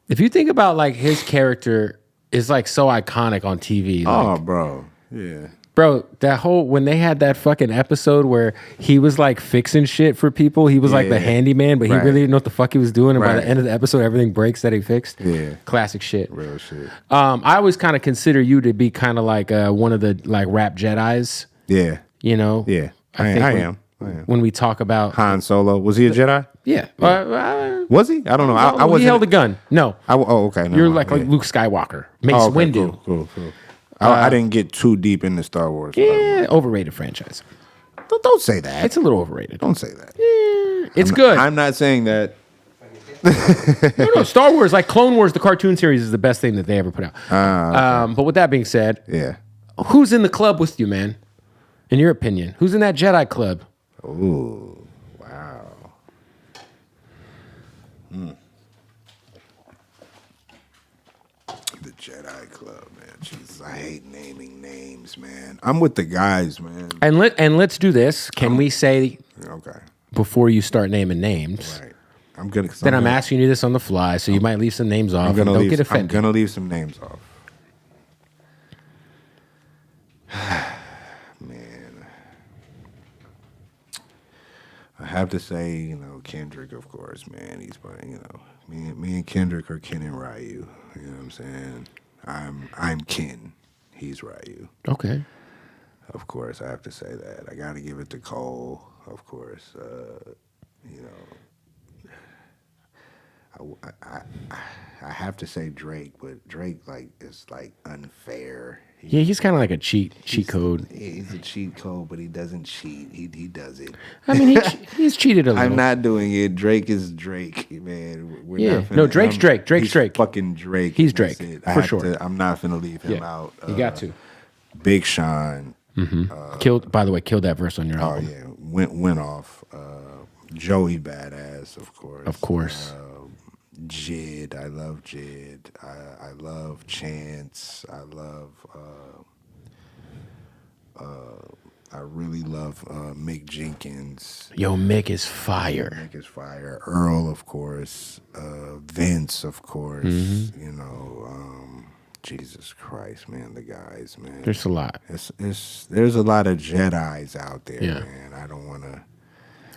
If you think about like his character is like so iconic on TV. Like, Oh, bro. Yeah. bro, that whole when they had that fucking episode where he was like fixing shit for people, he was like the Yeah. handyman, but he Right. really didn't know what the fuck he was doing. And by Right. the end of the episode, everything breaks that he fixed. Yeah. Classic shit. Real shit. I always kind of consider you to be kind of like one of the like rap Jedis. Yeah. You know. Yeah. I am. When we talk about Han Solo. Was he a Jedi? yeah. Was he? I don't know. I he wasn't. held a gun. No. Okay. never You're mind. like Yeah. Luke Skywalker. Mace Oh, okay, Windu. Cool. I didn't get too deep into Star Wars. Yeah, overrated franchise. Don't say that. It's a little overrated. Don't say that. It's good. I'm not saying that. No, Star Wars, like Clone Wars, the cartoon series is the best thing that they ever put out. Okay. But with that being said, Yeah. who's in the club with you, man? In your opinion, who's in that Jedi club? Ooh. Wow. The Jedi Club, man. Jesus, I hate naming names, man. I'm with the guys, man. And let's do this. Can we say Okay. before you start naming names? Right. I'm gonna. Then I'm asking you this on the fly, so you might leave some names off. I'm gonna Don't leave. get I'm offended. gonna leave some names off. Man, I have to say, you know, Kendrick, of course, man. He's, you know, me and Kendrick are Ken and Ryu. You know what I'm saying? I'm Ken. He's Ryu. Okay. Of course, I have to say that. I got to give it to Cole. Of course, you know. I have to say Drake, but Drake like is like unfair. Yeah, he's kind of like a cheat code. He's a cheat code, but he doesn't cheat. He does it. I mean, he's cheated a little. I'm not doing it. Drake is Drake, man. We're Yeah. not No, Drake's Drake. Drake's he's Drake. Fucking Drake. He's That's Drake, it. for sure. I'm not finna leave him out. You got to. Big Sean. Killed. By the way, killed that verse on your Oh album. yeah, went off. Joey Badass, of course. Of course. Jid, I love Jid. I love Chance. I really love Mick Jenkins. Yo, Mick is fire. Mick is fire. Earl, of course. Vince, of course. You know, Jesus Christ, man, the guys, man. There's a lot. There's a lot of Jedis out there, Yeah. man. I don't want to.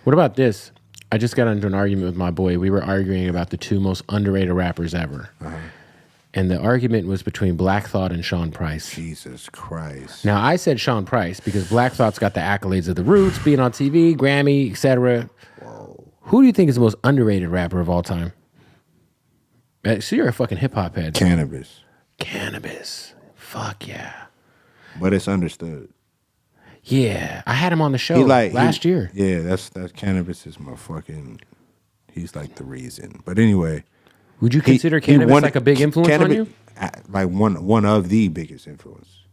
What about this? I just got into an argument with my boy. We were arguing about the two most underrated rappers ever. And the argument was between Black Thought and Sean Price. Jesus Christ. Now, I said Sean Price because Black Thought's got the accolades of the Roots, being on TV, Grammy, etc. Who do you think is the most underrated rapper of all time? So you're a fucking hip-hop head. Cannabis. Cannabis. Fuck yeah. But it's understood. Yeah. I had him on the show last year. Yeah, that's Cannabis is my fucking. He's like the reason. But anyway. Would you consider Cannabis like a big influence on you? Like one of the biggest influence.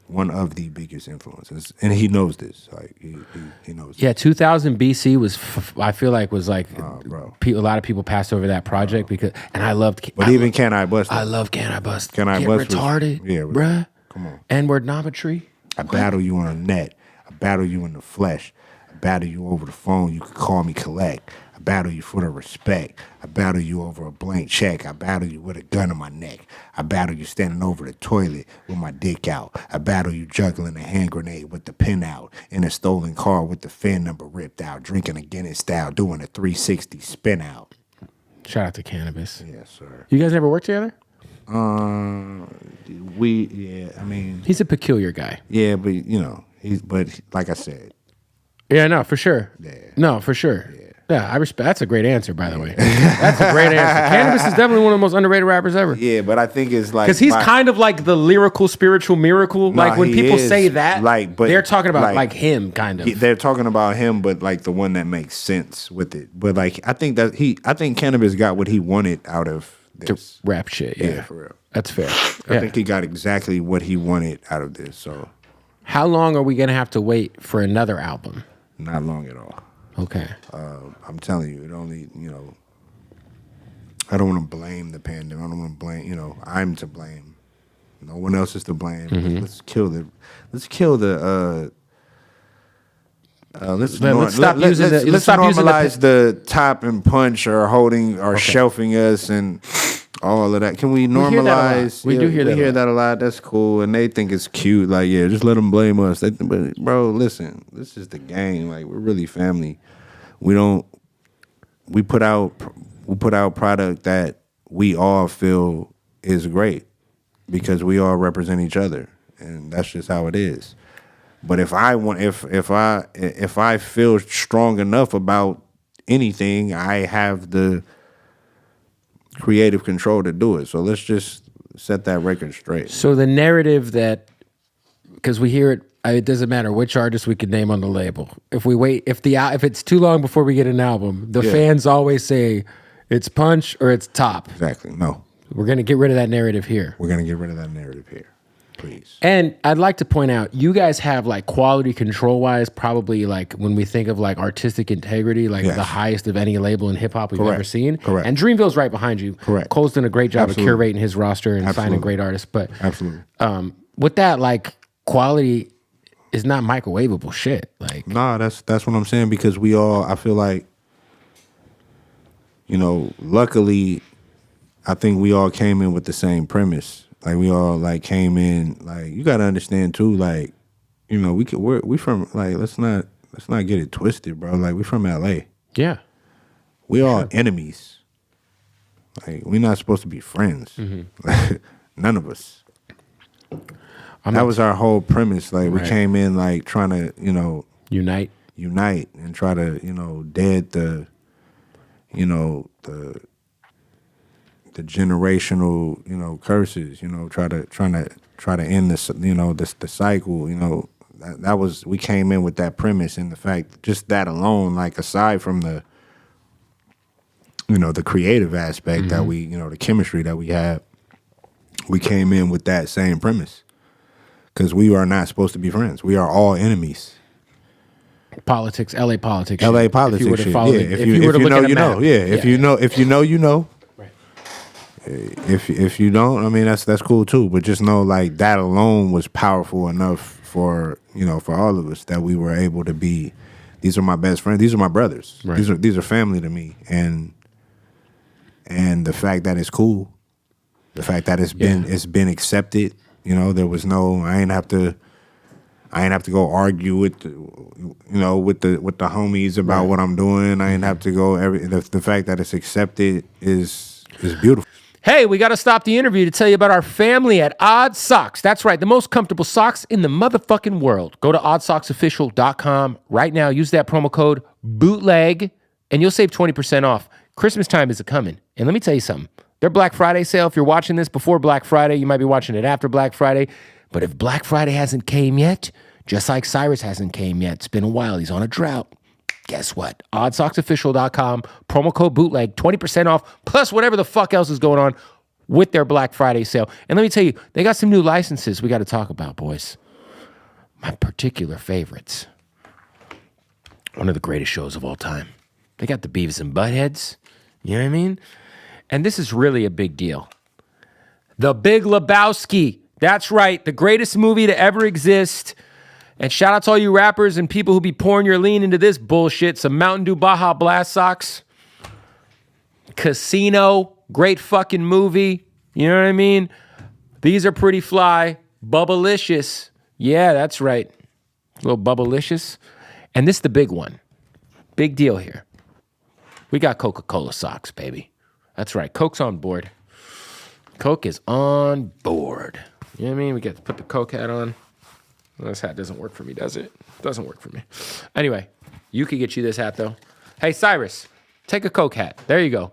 one of the biggest influences, and he knows this. Like he knows. Yeah, 2000 BC was. I feel like was like bro. a lot of people passed over that project because, and I loved. But even Can I Bust? I love Can I Bust. Can I Get Bust? retarded, bruh. Come on. N-word nometry. I battle you on the net. I battle you in the flesh. I battle you over the phone. You could call me collect. I battle you for the respect. I battle you over a blank check. I battle you with a gun in my neck. I battle you standing over the toilet with my dick out. I battle you juggling a hand grenade with the pin out. In a stolen car with the VIN number ripped out. Drinking a Guinness style. Doing a 360 spin out. Shout out to Cannabis. Yes, sir. You guys ever worked together? I mean. He's a peculiar guy. Yeah, but, you know, but like I said. Yeah, no, for sure. Yeah. No, for sure. Yeah, I respect. That's a great answer, by the way. That's a great answer. Cannabis is definitely one of the most underrated rappers ever. Yeah, but I think it's like because he's kind of like the lyrical, spiritual miracle. Nah, like when people is, say that, like, but they're talking about like him, kind of. They're talking about him, but like the one that makes sense with it. But like I think Cannabis got what he wanted out of this rap shit. Yeah, for real. That's fair. I think he got exactly what he wanted out of this. So, how long are we gonna have to wait for another album? Not long at all. Okay. I'm telling you, it only, you know, I don't want to blame the pandemic. I don't want to blame, you know, I'm to blame. No one else is to blame. Mm-hmm. Let's kill the let's normalize the top and punch or holding or shelving us and all of that. Can we normalize? We do hear that. We hear that a lot. That's cool, and they think it's cute. Like, yeah, just let them blame us. But bro, listen, this is the game. Like, we're really family. We put out product that we all feel is great because we all represent each other, and that's just how it is. But if I feel strong enough about anything, I have the creative control to do it. So let's just set that record straight. So the narrative that, because we hear it, it doesn't matter which artist we could name on the label. If we wait, if it's too long before we get an album, the fans always say it's punch or it's top. Exactly. No, we're gonna get rid of that narrative here. We're gonna get rid of that narrative here. Please. And I'd like to point out, you guys have like quality control wise, probably like when we think of like artistic integrity, like the highest of any label in hip hop we've ever seen. Correct. And Dreamville's right behind you. Correct. Cole's done a great job of curating his roster and finding great artists. But with that, like quality is not microwavable shit. Like that's what I'm saying, because we all, I feel like, you know, luckily, I think we all came in with the same premise. Like we all like came in, like you gotta understand too, like, you know, we from, like, let's not get it twisted, bro. Like we from LA. Yeah. We all enemies. Like we're not supposed to be friends. Mm-hmm. None of us. That was our whole premise. Like we came in like trying to, you know, unite and try to, you know, dead the, you know, the generational, you know, curses, you know, try to end this, you know, the cycle, you know. That was, we came in with that premise, and the fact, just that alone, like aside from the, you know, the creative aspect that we, you know, the chemistry that we have, we came in with that same premise, because we are not supposed to be friends. We are all enemies. Politics, LA politics. LA politics. If you know, you know. Yeah, if you know, you know. If you don't, I mean, that's cool too. But just know, like, that alone was powerful enough for, you know, for all of us, that we were able to be. These are my best friends. These are my brothers. Right. These are family to me. And the fact that it's cool, the fact that it's been accepted. You know, there was no. I ain't have to go argue with the, you know, with the homies about what I'm doing. I ain't have to go. The fact that it's accepted is beautiful. Hey, we got to stop the interview to tell you about our family at Odd Socks. That's right, the most comfortable socks in the motherfucking world. Go to oddsocksofficial.com right now. Use that promo code BOOTLEG, and you'll save 20% off. Christmas time is a-coming. And let me tell you something. Their Black Friday sale, if you're watching this before Black Friday, you might be watching it after Black Friday. But if Black Friday hasn't came yet, just like Cyrus hasn't came yet, it's been a while, he's on a drought. Guess what? oddsocksofficial.com, promo code BOOTLEG, 20% off, plus whatever the fuck else is going on with their Black Friday sale. And let me tell you, they got some new licenses we got to talk about, boys. my particular favorites. One of the greatest shows of all time. They got the Beavis and Buttheads. You know what I mean? And this is really a big deal. The Big Lebowski. That's right. The greatest movie to ever exist. And shout out to all you rappers and people who be pouring your lean into this bullshit. Some Mountain Dew Baja Blast socks. Casino. Great fucking movie. You know what I mean? These are pretty fly. Bubblicious. Yeah, that's right. A little Bubblicious. And this is the big one. Big deal here. We got Coca-Cola socks, baby. That's right. Coke's on board. Coke is on board. You know what I mean? We get to put the Coke hat on. Well, this hat doesn't work for me, does it? Doesn't work for me. Anyway, you could get you this hat, though. Hey, Cyrus, take a Coke hat. There you go.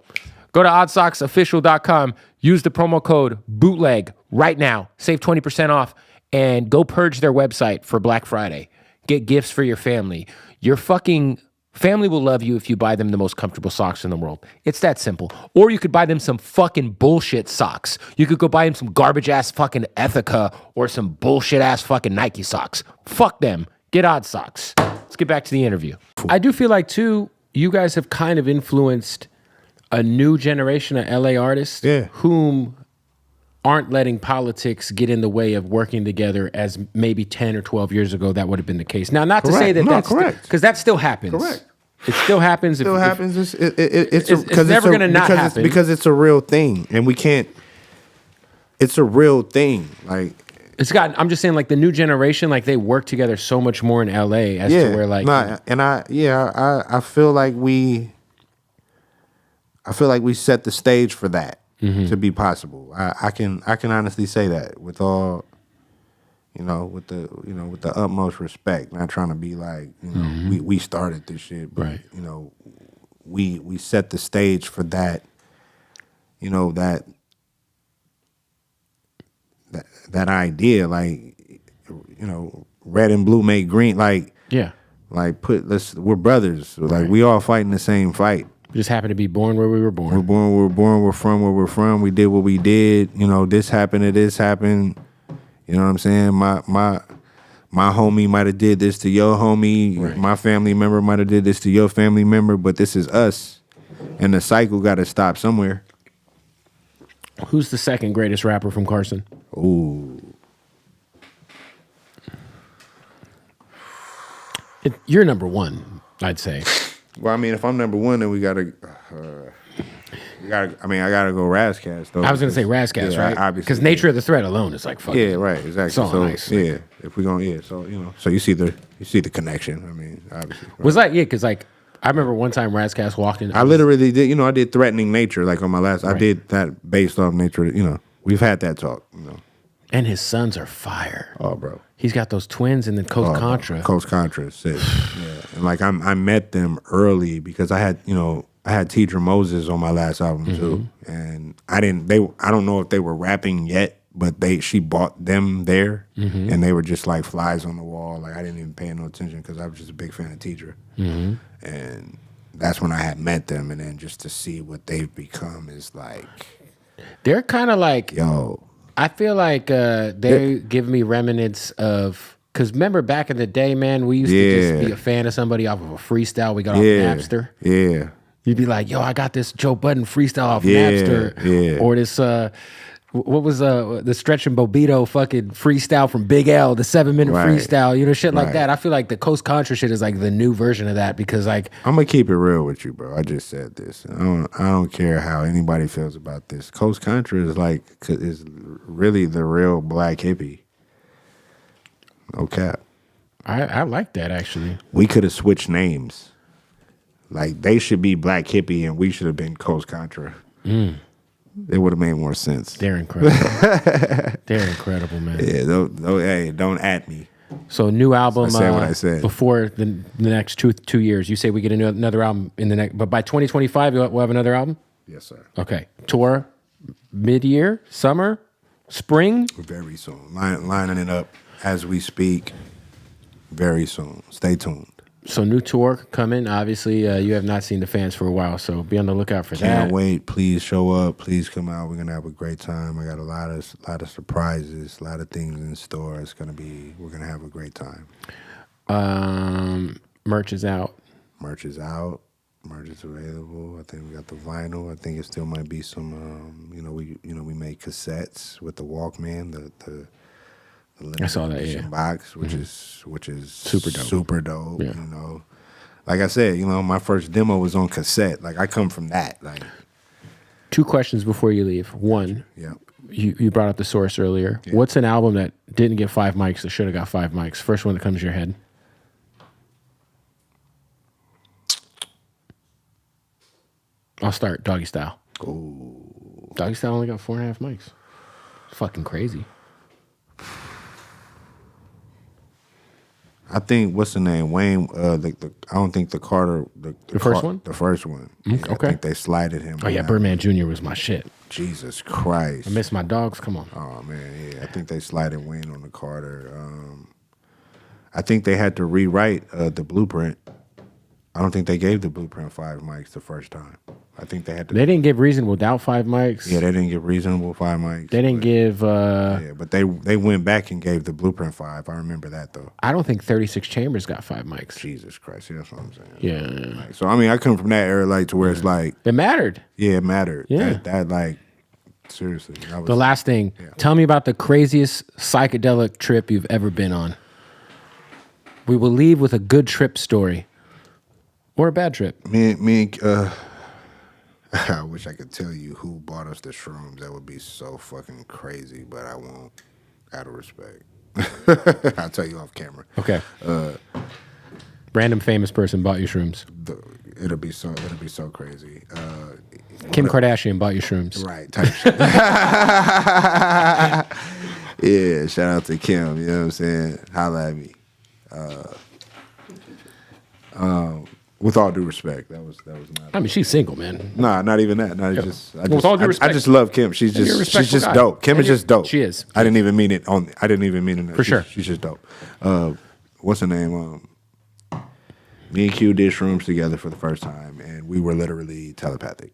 Go to oddsocksofficial.com. Use the promo code BOOTLEG right now. Save 20% off. And go purge their website for Black Friday. Get gifts for your family. Your fucking family will love you if you buy them the most comfortable socks in the world. It's that simple. Or you could buy them some fucking bullshit socks. You could go buy them some garbage ass fucking Ethica or some bullshit ass fucking Nike socks. Fuck them. Get Odd Socks. Let's get back to the interview. I do feel like, too, you guys have kind of influenced a new generation of LA artists whom aren't letting politics get in the way of working together as maybe 10 or 12 years ago that would have been the case. Now, not to say that that's correct, because that still happens. Correct. It still happens. It still happens. It's never going to not happen. Because it's a real thing, and we can't. It's a real thing. Like I'm just saying, like the new generation, like they work together so much more in LA as to where like. I feel like we set the stage for that. To be possible, I can honestly say that with all, with the utmost respect. Not trying to be like, we started this shit, but right. We set the stage for that. That idea, like, red and blue make green, like we're brothers, like we all fighting the same fight. We just happen to be born where we were born. We're from where we're from. We did what we did. This happened. This happened. You know what I'm saying? My homie might have did this to your homie. Right. My family member might have did this to your family member. But this is us, and the cycle got to stop somewhere. Who's the second greatest rapper from Carson? Ooh. You're number one, I'd say. Well, I mean, if I'm number one, then I gotta go Razzcast though. I was gonna say Razzcast, right? Obviously, because Nature of the Threat alone is like fucking. Yeah, right, exactly. So nice. Yeah, if we're gonna, so you see the connection. I mean, obviously. Right? Was like because like I remember one time Razzcast walked in. I literally did. I did Threatening Nature like on my last. Right. I did that based off Nature. We've had that talk. And his sons are fire. Oh, bro. He's got those twins and then Coach Contra. Coach Contra is sick. Yeah. And like I met them early because I had Teedra Moses on my last album too. And I don't know if they were rapping yet, but she bought them there and they were just like flies on the wall. Like I didn't even pay no attention because I was just a big fan of Teedra. And that's when I had met them, and then just to see what they've become is like they're kind of like yo. I feel like they give me remnants of, because remember back in the day, man, we used to just be a fan of somebody off of a freestyle we got off Napster. Yeah. You'd be like, yo, I got this Joe Budden freestyle off Napster. Yeah. Or this, what was the Stretch and Bobito fucking freestyle from Big L, the 7-minute freestyle, shit like that. I feel like the Coast Contra shit is like the new version of that because like. I'm going to keep it real with you, bro. I just said this. I don't care how anybody feels about this. Coast Contra is really the real black hippie. No cap. I like that actually. We could have switched names. Like they should be Black Hippie and we should have been Coast Contra. It would have made more sense. They're incredible. They're incredible, man. Yeah, don't at me. So new album. I said what I said. Before the next two years. You say we get another album in the next, but by 2025 we'll have another album. Yes, sir. Okay, tour, mid-year, summer, spring. Very soon. Lining it up as we speak. Very soon. Stay tuned. So new tour coming. Obviously, you have not seen the fans for a while, so be on the lookout for that. Can't wait. Please show up. Please come out. We're gonna have a great time. I got a lot of surprises, a lot of things in store. We're gonna have a great time. Merch is out. Merch is out. Merch is available. I think we got the vinyl. I think it still might be some. We made cassettes with the Walkman. The I saw that, edition yeah. box, which is Super dope. Super dope. Yeah. Like I said, my first demo was on cassette. Like I come from that. Like 2 questions before you leave. One, yeah. you brought up The Source earlier. Yeah. What's an album that didn't get 5 mics that should have got 5 mics? First one that comes to your head. I'll start Doggy Style. Ooh. Doggy Style only got 4.5 mics. It's fucking crazy. I think what's the name? Wayne. I don't think the Carter. The first one? The first one. Okay. I think they slided him. Oh yeah, Birdman Jr. was my shit. Jesus Christ. I miss my dogs. Come on. Oh man, yeah. I think they slided Wayne on the Carter. I think they had to rewrite the blueprint. I don't think they gave the blueprint 5 mics the first time. I think they had to. They didn't give Reason without 5 mics. Yeah, they didn't give Reasonable 5 mics. They didn't give. Yeah, but they went back and gave the blueprint 5. I remember that though. I don't think 36 Chambers got 5 mics. Jesus Christ, yeah, that's what I'm saying. Yeah. Like, so I mean, I come from that era, like to where it's like, It mattered. yeah, it mattered. Yeah. That like, seriously. That was, The last thing. Tell me about the craziest psychedelic trip you've ever been on. We will leave with a good trip story. Or a bad trip. I wish I could tell you who bought us the shrooms. That would be so fucking crazy, but I won't. Out of respect, I'll tell you off camera. Okay. Random famous person bought you shrooms. It'll be so crazy. Kim Kardashian bought you shrooms. Right. Type shit. Yeah. Shout out to Kim. You know what I'm saying? Holla at me. With all due respect, that was not. I mean, she's single, man. Nah, not even that. No, With all due respect. I just love Kim. She's you're a just respectful guy. dope. Kim is just dope. She is. I didn't even mean it in For sure. She's just dope. What's her name? Me and Q did shrooms together for the first time, and we were literally telepathic,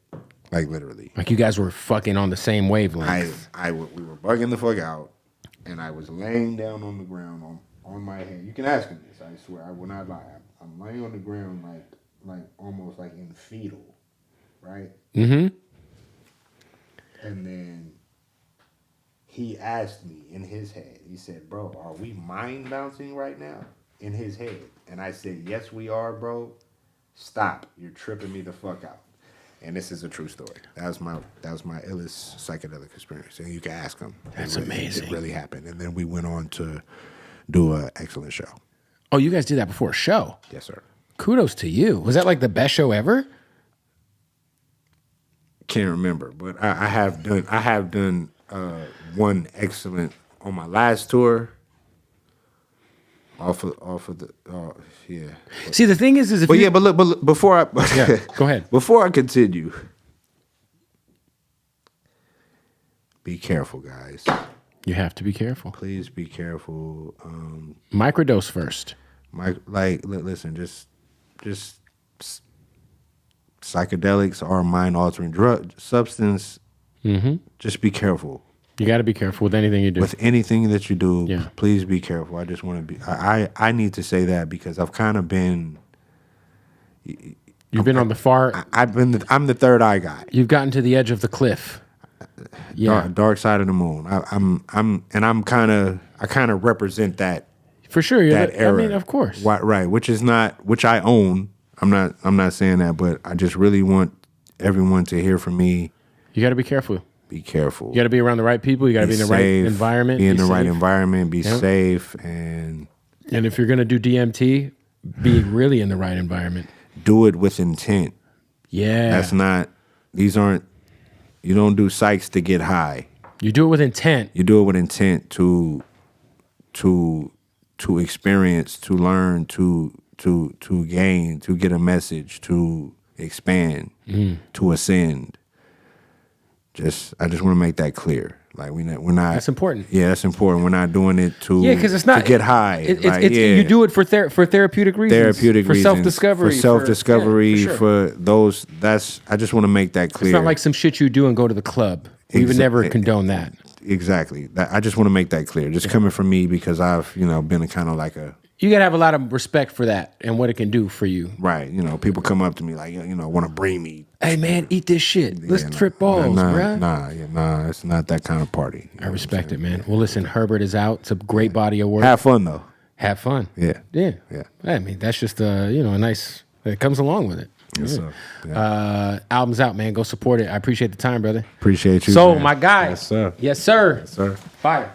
like literally. Like you guys were fucking on the same wavelength. We were bugging the fuck out, and I was laying down on the ground on my head. You can ask him this. I swear, I will not lie. I'm laying on the ground like almost like in fetal, right? Mm-hmm. And then he asked me in his head. He said, "Bro, are we mind bouncing right now?" In his head, and I said, "Yes, we are, bro. Stop! You're tripping me the fuck out." And this is a true story. That was my illest psychedelic experience, and you can ask him. That's amazing. It really happened, and then we went on to do an excellent show. Oh, you guys did that before a show? Yes, sir. Kudos to you. Was that like the best show ever? Can't remember, but I have done one excellent on my last tour. Off of the yeah. See, the thing is if But you... yeah, but look, before I Yeah, go ahead. Before I continue, be careful, guys. You have to be careful. Please be careful. Microdose first. Listen, just psychedelics are mind-altering drug substance. Mm-hmm. Just be careful. You got to be careful with anything you do. With anything that you do, Yeah. please be careful. I just want to be. I need to say that because I've kind of been. You've been on the far... I'm the third eye guy. You've gotten to the edge of the cliff. Yeah, Dark side of the moon. I kind of represent that. for sure. You're That era. I mean, of course. Right, which I own. I'm not saying that, but I just really want everyone to hear from me. You got to be careful. Be careful. You got to be around the right people. You got to be in the right environment. Be in the right safe. environment. Be Yep. safe and And if you're going to do DMT, be really in the right environment. do it with intent. Yeah. That's not. These aren't. You don't do psychs to get high. You do it with intent. You do it with intent to experience, to learn, to gain, to get a message, to expand, to ascend. I just want to make that clear. Like we're not. That's important. Yeah, that's important. We're not doing it to because it's not to get high. You do it for therapeutic reasons, for self-discovery, for those. I just want to make that clear. It's not like some shit you do and go to the club. We would never condone that. Exactly. I just want to make that clear. Just coming from me because I've been a kind of like a. You gotta have a lot of respect for that and what it can do for you. Right. People come up to me like, want to bring me. Hey man, eat this shit. Let's trip balls, bruh. Nah. It's not that kind of party. I respect it, man. Well, listen, Herbert is out. It's a great body of work. Have fun though. Have fun. Yeah. I mean, that's just a nice. It comes along with it. Yes, sir. Yeah. Album's out, man. Go support it. I appreciate the time, brother. Appreciate you. So, man. my guy. Yes, sir. Yes, sir. Yes, sir. Fire.